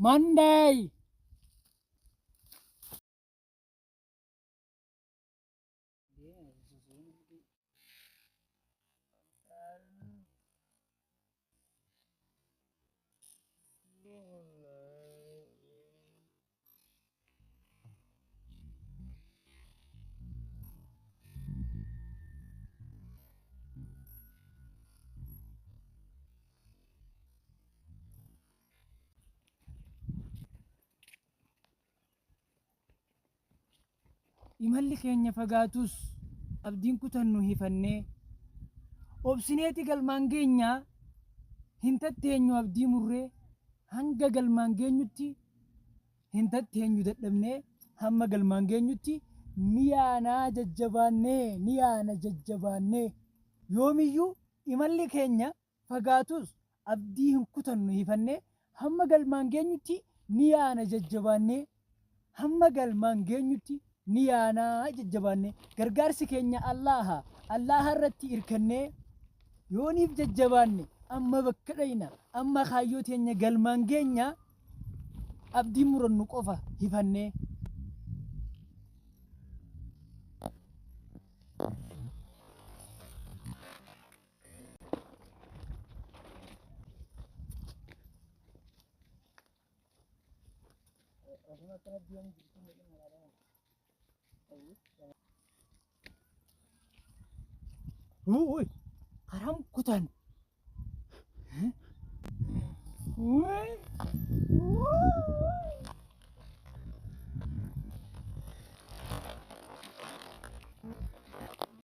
Monday. Imalli keenya fagaatus abdiin kutannu hifannee obsineeti galmaan keenya hin tatteenyu abdii murree hanga galmaan geenyutti hin tatteenyu dadhabnee hamma galmaan geenyutti ni yaanaa jajjabaannee yoomiyyuu imalli keenya fagaatus abdii hin kutannu hifannee hamma galmaan geenyutti ni yaana jajjabaannee hamma galmaan geenyutti ni yaanaa jajjabaannee gargaarsi keenya Allaha irratti irkannee yooniif jajjabaanne amma bakka dhayna amma kaayyoo teenya galmaan geenya abdii murannu qofa hifannee haram kutan